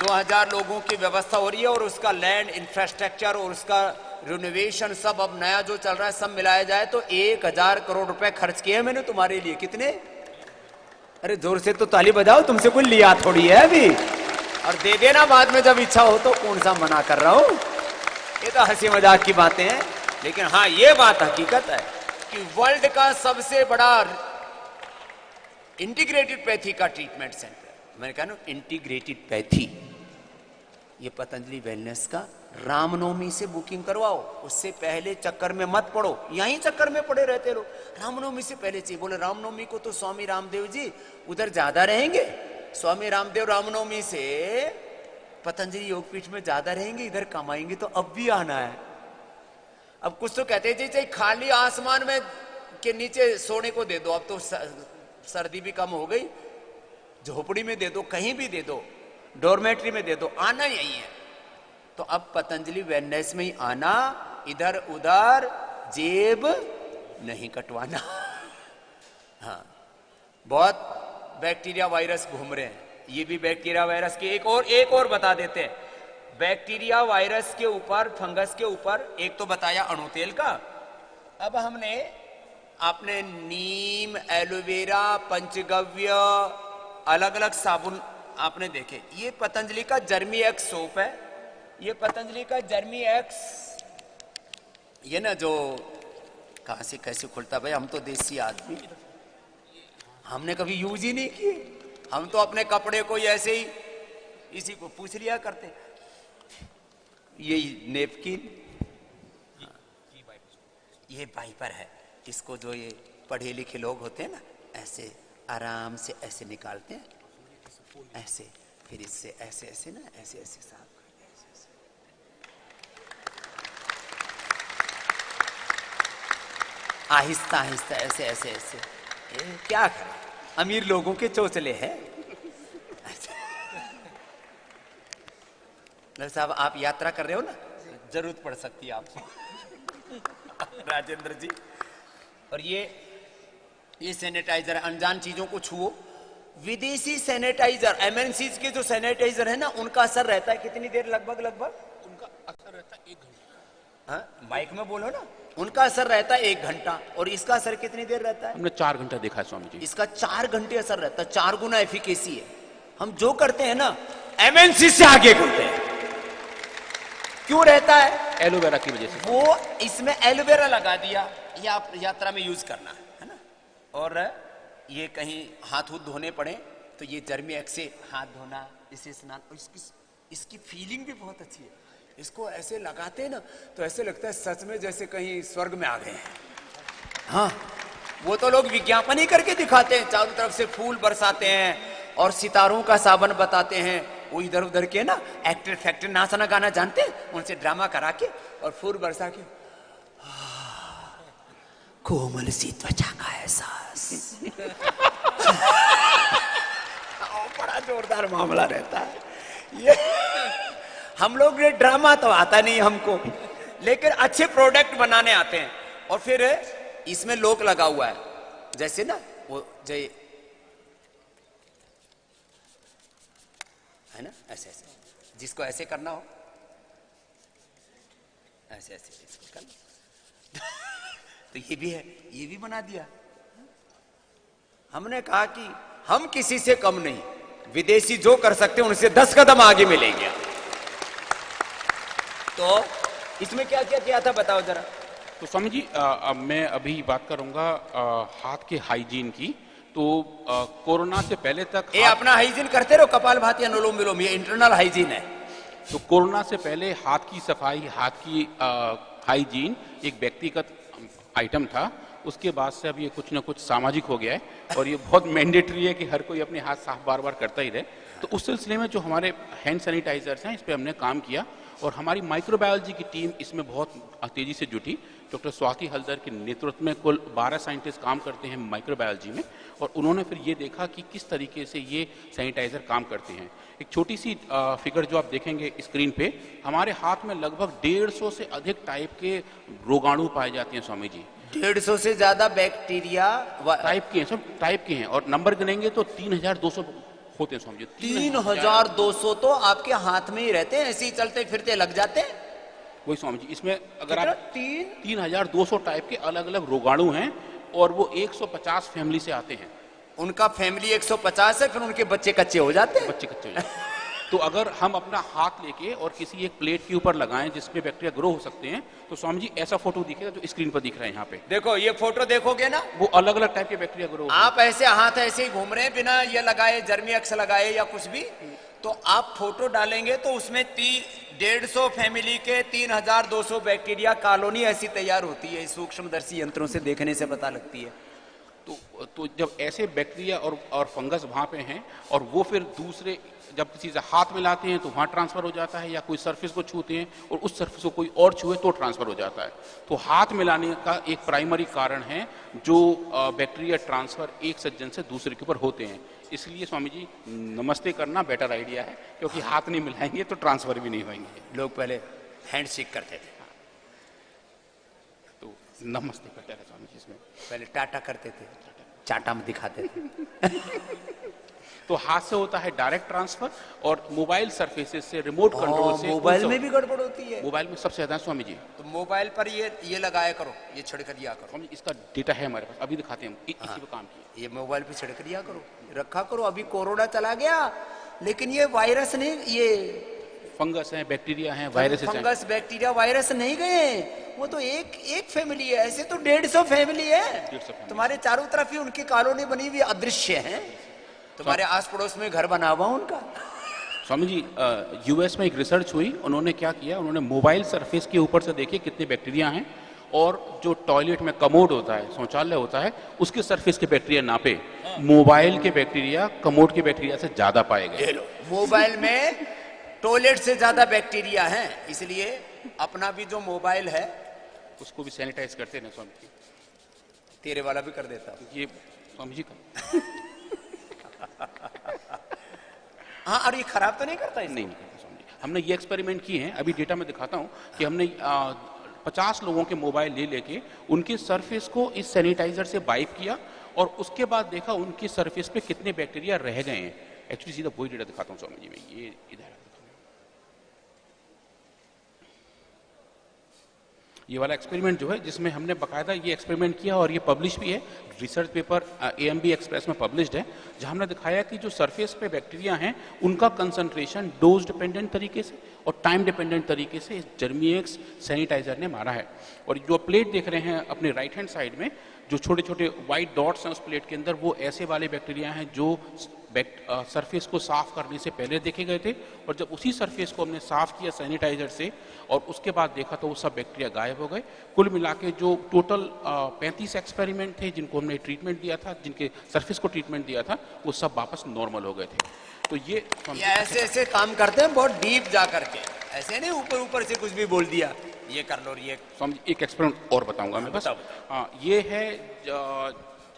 2000 लोगों की व्यवस्था हो रही है और उसका लैंड इंफ्रास्ट्रक्चर और उसका रिनोवेशन सब अब नया जो चल रहा है सब मिलाया जाए तो 1000 करोड़ रुपए खर्च किए हैं मैंने तुम्हारे लिए। कितने? अरे जोर से तो ताली बजाओ, तुमसे कोई लिया थोड़ी है अभी। और दे देना बाद में जब इच्छा हो तो, कौन सा मना कर रहा हूं। ये तो हंसी मजाक की बातें हैं, लेकिन हाँ ये बात हकीकत है कि वर्ल्ड का सबसे बड़ा इंटीग्रेटेड पैथी का ट्रीटमेंट सेंटर, मैंने कहा ना इंटीग्रेटेड पैथी, ये पतंजलि वेलनेस का। रामनवमी से बुकिंग करवाओ, उससे पहले चक्कर में मत पड़ो, यहीं चक्कर में पड़े रहते लोग। रामनवमी से पहले चाहिए। बोले रामनवमी को तो स्वामी रामदेव जी उधर ज्यादा रहेंगे, स्वामी रामदेव रामनवमी से पतंजलि योगपीठ में ज्यादा रहेंगे, इधर कमाएंगे, तो अब भी आना है। अब कुछ तो कहते जी चाहिए खाली आसमान में के नीचे सोने को दे दो, अब तो सर्दी भी कम हो गई, झोपड़ी में दे दो, कहीं भी दे दो, डॉर्मेट्री में दे दो, आना यही है। तो अब पतंजलि वेलनेस में ही आना, इधर उधर जेब नहीं कटवाना। हाँ, बहुत बैक्टीरिया वायरस घूम रहे हैं, ये भी बैक्टीरिया वायरस की एक और बता देते हैं। बैक्टीरिया वायरस के ऊपर, फंगस के ऊपर एक तो बताया अणु तेल का। अब हमने आपने नीम, एलोवेरा, पंचगव्य, अलग अलग साबुन आपने देखे। ये पतंजलि का जर्मी एक्स सोप है, ये पतंजलि का जर्मी एक्स, ये ना जो कहां से कैसे खुलता भाई, हम तो देसी आदमी, हमने कभी यूज ही नहीं किए। हम तो अपने कपड़े को ऐसे ही इसी को पूछ लिया करते। ये नेपकिन, ये वाइपर है, इसको जो ये पढ़े लिखे लोग होते हैं ना, ऐसे आराम से ऐसे निकालते हैं, ऐसे, फिर इससे ऐसे ऐसे ना ऐसे ऐसे साफ करते हैं, ऐसे ऐसे। आहिस्ता आहिस्ता ऐसे ऐसे ऐसे। क्या करें, अमीर लोगों के चोचले हैं। साहब आप यात्रा कर रहे हो ना, जरूरत पड़ सकती है आपको। राजेंद्र जी, और ये सैनिटाइजर, अनजान चीजों को छुओ। विदेशी सैनिटाइजर, एमएनसीज के जो सैनिटाइजर है ना, उनका असर रहता है कितनी देर? लगभग उनका असर रहता है 1 घंटा। हाँ, माइक में बोलो ना। उनका असर रहता है 1 घंटा, और इसका असर कितनी देर रहता है? हमने 4 घंटा देखा है स्वामी जी। इसका 4 घंटे असर रहता है, 4 गुना एफिकेसी है। हम जो करते हैं ना एमएनसी से आगे करते हैं। क्यों रहता है? एलोवेरा की वजह से। वो इसमें एलोवेरा लगा दिया, ये आप यात्रा में यूज करना है ना। और ये कहीं हाथ धोने पड़े तो ये जर्मी एक्स से हाथ धोना, इसे स्नान, और इसकी फीलिंग भी बहुत अच्छी है। इसको ऐसे लगाते हैं ना तो ऐसे लगता है सच में जैसे कहीं स्वर्ग में आ गए हैं। हाँ, वो तो लोग विज्ञापन ही करके दिखाते हैं, चारों तरफ से फूल बरसाते हैं और सितारों का सावन बताते हैं। वो इधर उधर के ना एक्टर फैक्टर नाचना गाना जानते हैं, उनसे ड्रामा करा के और फूल बरसा के कोमल सी त्वचा का एहसास। बड़ा जोरदार मामला रहता है ये। हम लोग ये ड्रामा तो आता नहीं हमको, लेकिन अच्छे प्रोडक्ट बनाने आते हैं। और फिर इसमें लोक लगा हुआ है, जैसे ना वो जय है ना, ऐसे ऐसे, जिसको ऐसे करना हो ऐसे ऐसे इसको करना। तो ये भी है, ये भी बना दिया। हमने कहा कि हम किसी से कम नहीं, विदेशी जो कर सकते हैं उनसे 10 कदम आगे मिलेंगे। तो इसमें क्या क्या किया था बताओ जरा। तो स्वामी जी मैं अभी बात करूंगा हाथ के हाइजीन की। तो कोरोना से पहले तक ये अपना हाइजीन करते रहो, कपालभाति, अनुलोम विलोम, ये इंटरनल हाइजीन है। तो कोरोना से पहले हाथ की सफाई, हाथ की हाइजीन एक व्यक्तिगत आइटम था। उसके बाद से अब ये कुछ ना कुछ सामाजिक हो गया है और ये बहुत मैंडेटरी है कि हर कोई अपने हाथ साफ बार बार करता ही रहे। तो उस सिलसिले में जो हमारे हैंड सैनिटाइजर्स हैं, इस पर हमने काम किया और हमारी माइक्रोबायोलॉजी की टीम इसमें बहुत तेजी से जुटी। डॉक्टर स्वाति हल्दर के नेतृत्व में कुल 12 साइंटिस्ट काम करते हैं माइक्रोबायोलॉजी में, और उन्होंने फिर ये देखा कि किस तरीके से ये सैनिटाइजर काम करते हैं। एक छोटी सी फिगर जो आप देखेंगे स्क्रीन पे, हमारे हाथ में लगभग 150 से अधिक टाइप के रोगाणु पाए जाते हैं स्वामी जी। 150 से ज्यादा बैक्टीरिया टाइप के हैं, सब टाइप के हैं, और नंबर गिनेंगे तो 3200 होते हैं स्वामी जी। 3200 तो आपके हाथ में ही रहते हैं, ऐसे ही चलते फिरते लग जाते हैं। वही स्वामी जी, इसमें अगर कितना? आप 3200 टाइप के अलग अलग रोगाणु हैं और वो 150 फैमिली से आते हैं। उनका फैमिली 150 है, फिर उनके बच्चे कच्चे हो जाते हैं। बच्चे कच्चे हो जाते हैं। तो अगर हम अपना हाथ लेके और किसी एक प्लेट के ऊपर लगाएं जिसमें बैक्टीरिया ग्रो हो सकते हैं, तो स्वामी जी ऐसा फोटो दिखेगा जो स्क्रीन पर दिख रहा है यहाँ पे। देखो ये फोटो देखोगे ना, वो अलग अलग टाइप के बैक्टीरिया ग्रो। आप ऐसे हाथ ऐसे ही घूम रहे हैं बिना ये लगाए, जर्मीएक्स लगाए या कुछ भी, तो आप फोटो डालेंगे तो उसमें 150 फैमिली के 3200 बैक्टीरिया कॉलोनी ऐसी तैयार होती है। सूक्ष्मदर्शी यंत्रों से देखने से पता लगती है। तो जब ऐसे बैक्टीरिया और फंगस वहाँ पे हैं और वो फिर दूसरे जब किसी से हाथ मिलाते हैं तो वहाँ ट्रांसफर हो जाता है, या कोई सरफेस को छूते हैं और उस सरफेस को कोई और छुए तो ट्रांसफर हो जाता है। तो हाथ मिलाने का एक प्राइमरी कारण है जो बैक्टीरिया ट्रांसफर एक सज्जन से दूसरे के ऊपर होते हैं। इसलिए स्वामी जी नमस्ते करना बेटर आइडिया है, क्योंकि हाथ नहीं मिलाएंगे तो ट्रांसफर भी नहीं होंगे। लोग पहले हैंडशेक करते थे, तो नमस्ते करते थे स्वामी जी। इसमें पहले टाटा करते थे, चाटा में दिखाते थे। तो हाथ से होता है डायरेक्ट ट्रांसफर और मोबाइल सरफेसेस से, रिमोट कंट्रोल से। मोबाइल में भी गड़बड़ होती है। मोबाइल में सबसे ज्यादा स्वामी जी। तो मोबाइल पर ये लगाया करो, ये छिड़क दिया करो। स्वामी इसका डेटा है हमारे पास, अभी दिखाते हैं हम इसी पे काम किया। ये मोबाइल पे छिड़क दिया करो, रखा करो। अभी कोरोना चला गया, लेकिन ये वायरस नहीं, ये फंगस है, बैक्टीरिया है, वायरस है। फंगस बैक्टीरिया वायरस नहीं गए, वो तो एक फैमिली है। ऐसे तो 150 फैमिली है। 150 तुम्हारे चारों तरफ ही उनकी कॉलोनी बनी हुई अदृश्य है। तुम्हारे आस पड़ोस में घर बना हुआ उनका। स्वामी जी यूएस में एक रिसर्च हुई, उन्होंने क्या किया, उन्होंने मोबाइल सरफेस के ऊपर से देखे कितने बैक्टीरिया हैं और जो टॉयलेट में कमोड होता है, शौचालय होता है, उसके सरफेस के बैक्टीरिया नापे। मोबाइल के बैक्टीरिया कमोड के बैक्टीरिया से ज्यादा पाए गए। मोबाइल में टॉयलेट से ज्यादा बैक्टीरिया हैं, इसलिए अपना भी जो मोबाइल है उसको भी सैनिटाइज करते हैं ना स्वामी जी। तेरे वाला भी कर देता ये स्वामी जी का हाँ, और ये खराब तो नहीं करता नहीं करता स्वामी जी। हमने ये एक्सपेरिमेंट किए हैं, अभी डेटा में दिखाता हूँ कि हमने 50 लोगों के मोबाइल ले लेके उनके सरफेस को इस सैनिटाइजर से वाइप किया और उसके बाद देखा उनकी सरफेस पे कितने बैक्टीरिया रह गए हैं। एक्चुअली सीधा वही डेटा दिखाता हूँ स्वामी जी में, ये इधर ये वाला एक्सपेरिमेंट जो है, जिसमें हमने बकायदा ये एक्सपेरिमेंट किया और ये पब्लिश भी है, रिसर्च पेपर AMB एक्सप्रेस में पब्लिश्ड है, जहां हमने दिखाया कि जो सरफेस पे बैक्टीरिया हैं उनका कंसंट्रेशन डोज डिपेंडेंट तरीके से और टाइम डिपेंडेंट तरीके से इस जर्मीएक्स सैनिटाइजर ने मारा है। और जो प्लेट देख रहे हैं अपने राइट हैंड साइड में, जो छोटे छोटे व्हाइट डॉट्स हैं उस प्लेट के अंदर, वो ऐसे वाले बैक्टीरिया हैं जो सरफेस को साफ करने से पहले देखे गए थे, और जब उसी सरफेस को हमने साफ किया सैनिटाइजर से और उसके बाद देखा तो वो सब बैक्टीरिया गायब हो गए। कुल मिला के जो टोटल 35 एक्सपेरिमेंट थे जिनको हमने ट्रीटमेंट दिया था, जिनके सरफेस को ट्रीटमेंट दिया था, वो सब वापस नॉर्मल हो गए थे। तो ये ऐसे ऐसे काम करते हैं, बहुत डीप जा करके, ऐसे नहीं ऊपर ऊपर से कुछ भी बोल दिया, ये कर लो ये। एक एक्सपेरिमेंट और बताऊंगा मैं बस। ये है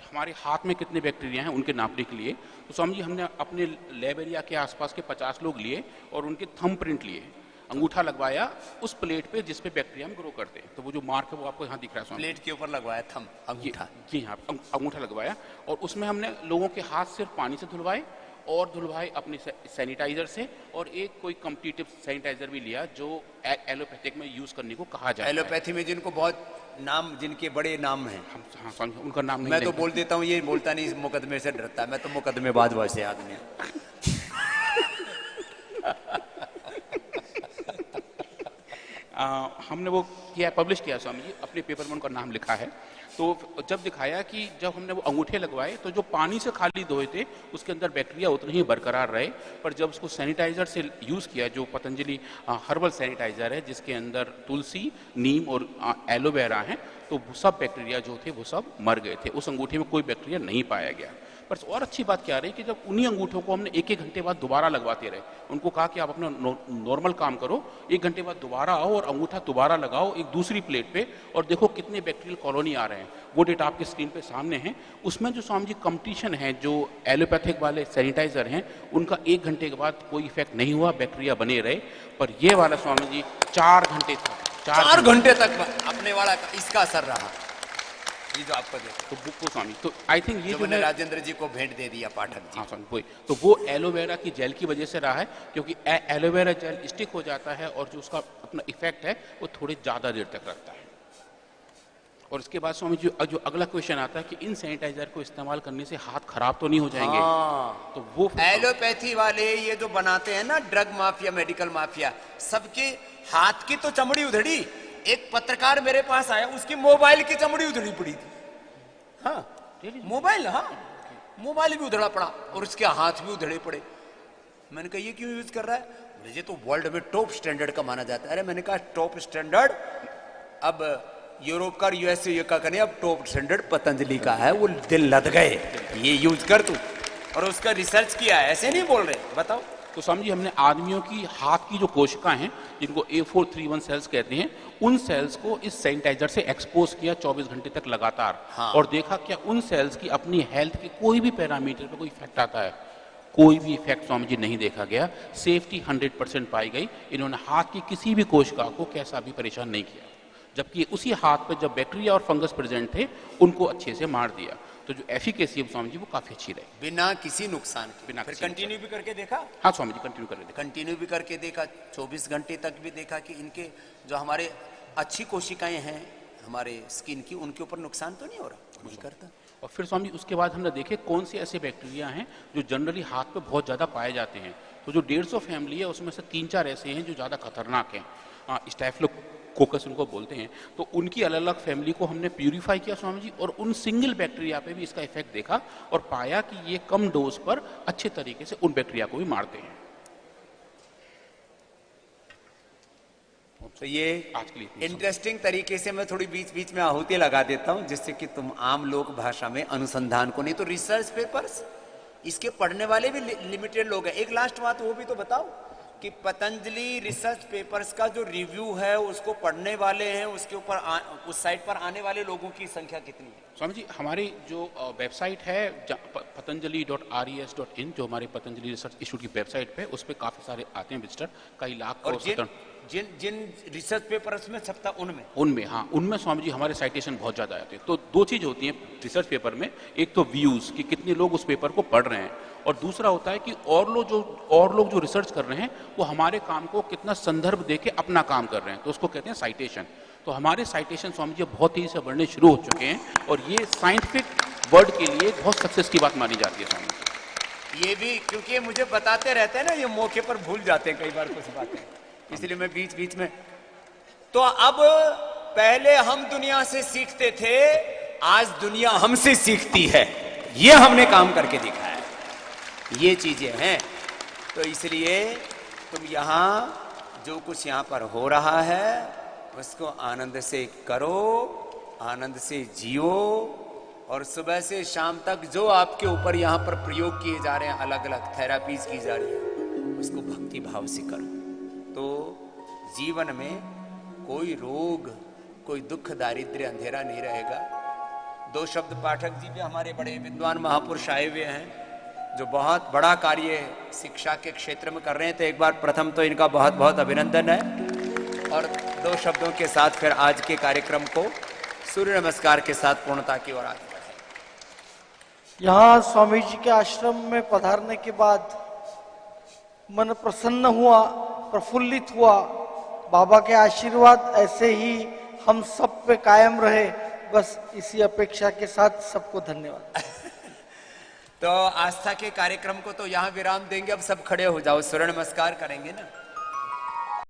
हमारे हाथ में कितने बैक्टीरिया हैं उनके नापने के लिए। तो स्वामी जी हमने अपने लैब एरिया के आसपास के 50 लोग लिए और उनके थंब प्रिंट लिए, अंगूठा लगवाया उस प्लेट पे जिस पे बैक्टीरिया हम ग्रो करते हैं। तो वो जो मार्क है वो आपको यहाँ दिख रहा है स्वामी। प्लेट के ऊपर लगवाया थंब, अंगूठा। जी हाँ, अंगूठा लगवाया और उसमें हमने लोगों के हाथ सिर्फ पानी से धुलवाए और धुलवाए अपने सैनिटाइजर से, और एक कोई कॉम्पिटिटिव सैनिटाइजर भी लिया जो एलोपैथिक में यूज करने को कहा जाए। एलोपैथी में जिनको बहुत नाम, जिनके बड़े नाम हैं, हाँ, उनका नाम नहीं, मैं तो बोल देता हूँ, ये बोलता नहीं, मुकदमे से डरता है। मैं तो मुकदमेबाज वैसे आदमी। हमने वो किया, पब्लिश किया स्वामी जी, अपने पेपर में उनका नाम लिखा है। तो जब दिखाया कि जब हमने वो अंगूठे लगवाए तो जो पानी से खाली धोए थे उसके अंदर बैक्टीरिया उतने ही बरकरार रहे, पर जब उसको सैनिटाइजर से यूज़ किया, जो पतंजलि हर्बल सैनिटाइजर है जिसके अंदर तुलसी, नीम और एलोवेरा है, तो सब बैक्टीरिया जो थे वो सब मर गए थे। उस अंगूठे में कोई बैक्टीरिया नहीं पाया गया। पर और अच्छी बात क्या रही कि जब उन्हीं अंगूठों को हमने एक घंटे बाद दोबारा लगवाते रहे, उनको कहा कि आप अपना नॉर्मल काम करो, 1 घंटे बाद दोबारा आओ और अंगूठा दोबारा लगाओ एक दूसरी प्लेट पे और देखो कितने बैक्टीरियल कॉलोनी आ रहे हैं। वो डेटा आपके स्क्रीन पे सामने है। उसमें जो स्वामी जी कंपटीशन है, जो एलोपैथिक वाले सैनिटाइजर हैं उनका 1 घंटे के बाद कोई इफेक्ट नहीं हुआ, बैक्टीरिया बने रहे, पर ये वाला स्वामी जी 4 घंटे था, 4 घंटे तक अपने वाला इसका असर रहा। ये जो आपको देखा, तो वो स्वामी, तो आई थिंक ये जो जो मैंने है, राजेंद्र जी को भेंट दे दिया पाठक जी। हाँ स्वामी वही, तो वो एलोवेरा की जेल की वजह से रहा है, क्योंकि एलोवेरा जेल स्टिक हो जाता है और जो उसका अपना इफेक्ट है वो थोड़ी ज़्यादा देर तक रखता है। और इसके बाद स्वामी जी जो अगला क्वेश्चन आता है कि इन सैनिटाइजर को इस्तेमाल करने से हाथ खराब तो नहीं हो जाएंगे? हाँ, तो वो एलोपैथी वाले ये जो बनाते हैं ना ड्रग माफिया, मेडिकल माफिया, सबके हाथ की तो चमड़ी उधड़ी। एक पत्रकार मेरे पास आया, उसकी मोबाइल की चमड़ी उधड़ी पड़ी थी। हाँ, मोबाइल, हाँ मोबाइल भी उधड़ा पड़ा और उसके हाथ भी उधड़े पड़े। मैंने कहा ये क्यों यूज कर रहा है? बोले ये तो वर्ल्ड में टॉप स्टैंडर्ड का माना जाता है। अरे मैंने कहा टॉप स्टैंडर्ड अब यूरोप का, यूएसए का नहीं, अब टॉप स्टैंडर्ड पतंजलि का है, वो दिल लद गए, ये यूज कर तू। और उसका रिसर्च किया है, ऐसे नहीं बोल रहे, बताओ। तो समझिए हमने आदमियों की हाथ की जो कोशिकाएं हैं जिनको A431 सेल्स कहते हैं, उन सेल्स को इस सैनिटाइजर से एक्सपोज किया 24 घंटे तक लगातार। हाँ। और देखा क्या उन सेल्स की अपनी हेल्थ के कोई भी पैरामीटर पर कोई इफेक्ट आता है? कोई भी इफेक्ट स्वामी जी नहीं देखा गया। सेफ्टी 100% पाई गई। इन्होंने हाथ की किसी भी कोशिका को कैसा भी परेशान नहीं किया, जबकि उसी हाथ पर जब बैक्टीरिया और फंगस प्रेजेंट थे उनको अच्छे से मार दिया। तो जो एफिकेसी है स्वामी जी वो काफी अच्छी रही, बिना किसी नुकसान के। बिना फिर किसी कंटिन्यू भी करके देखा, हाँ स्वामी जी कंटिन्यू कर लेते। कंटिन्यू भी करके देखा, 24 घंटे तक भी देखा कि इनके जो हमारे अच्छी कोशिकाएं हैं हमारे स्किन की, उनके ऊपर नुकसान तो नहीं हो रहा, नहीं करता। और फिर स्वामी उसके बाद हमने देखे कौन से ऐसे बैक्टीरिया हैं जो जनरली हाथ पे बहुत ज़्यादा पाए जाते हैं। तो जो 150 फैमिली है उसमें से 3-4 ऐसे हैं जो ज़्यादा खतरनाक हैं, स्टैफिलोकोकस उनको बोलते हैं। तो उनकी अलग अलग फैमिली को हमने प्यूरिफाई किया स्वामी जी, और उन सिंगल बैक्टीरिया पे भी इसका इफेक्ट देखा और पाया कि ये कम डोज पर अच्छे तरीके से उन बैक्टीरिया को भी मारते हैं। तो ये आज के लिए इंटरेस्टिंग तरीके से मैं थोड़ी बीच बीच में आहुति लगा देता हूं, जिससे कि तुम आम लोक भाषा में अनुसंधान को, नहीं तो रिसर्च पेपर्स इसके पढ़ने वाले भी लिमिटेड लोग हैं। एक लास्ट बात वो भी तो बताओ कि पतंजलि रिसर्च पेपर्स का जो रिव्यू है उसको पढ़ने वाले हैं, उसके ऊपर उस साइट पर आने वाले लोगों की संख्या कितनी है? स्वामी जी हमारी जो वेबसाइट है patanjali.res.in, जो हमारे पतंजलि रिसर्च इंस्टीट्यूट की वेबसाइट पे, उस पर काफी सारे आते हैं विजिटर, कई लाख। और जिन जिन रिसर्च पेपर्स में छपता उनमें हाँ, उनमें स्वामी जी हमारे साइटेशन बहुत ज़्यादा आते हैं। तो दो चीज़ होती हैं रिसर्च पेपर में, एक तो व्यूज़ कि कितने लोग उस पेपर को पढ़ रहे हैं, और दूसरा होता है कि और लोग जो रिसर्च कर रहे हैं वो हमारे काम को कितना संदर्भ दे के अपना काम कर रहे हैं, तो उसको कहते हैं साइटेशन। तो हमारे साइटेशन स्वामी जी बहुत तेजी से बढ़ने शुरू हो चुके हैं, और ये साइंटिफिक वर्ड के लिए बहुत सक्सेस की बात मानी जाती है स्वामी जी। ये भी क्योंकि मुझे बताते रहते हैं ना, ये मौके पर भूल जाते हैं कई बार कुछ बातें, इसलिए मैं बीच बीच में। तो अब पहले हम दुनिया से सीखते थे, आज दुनिया हमसे सीखती है, ये हमने काम करके दिखाया है, ये चीजें हैं। तो इसलिए तुम यहां जो कुछ यहां पर हो रहा है उसको आनंद से करो, आनंद से जियो, और सुबह से शाम तक जो आपके ऊपर यहां पर प्रयोग किए जा रहे हैं, अलग अलग थेरापीज की जा रही है, उसको भक्ति भाव से करो। तो जीवन में कोई रोग, कोई दुख, दारिद्र्य, अंधेरा नहीं रहेगा। 2 शब्द पाठक जी भी हमारे बड़े विद्वान महापुरुष आए हुए हैं जो बहुत बड़ा कार्य शिक्षा के क्षेत्र में कर रहे हैं। तो एक बार प्रथम तो इनका बहुत बहुत अभिनंदन है, और 2 शब्दों के साथ फिर आज के कार्यक्रम को सूर्य नमस्कार के साथ पूर्णता की ओर आगे बढ़े। यहाँ स्वामी जी के आश्रम में पधारने के बाद मन प्रसन्न हुआ, प्रफुल्लित हुआ। बाबा के आशीर्वाद ऐसे ही हम सब पे कायम रहे, बस इसी अपेक्षा के साथ सबको धन्यवाद। तो आस्था के कार्यक्रम को तो यहाँ विराम देंगे, अब सब खड़े हो जाओ, सूर्य नमस्कार करेंगे ना।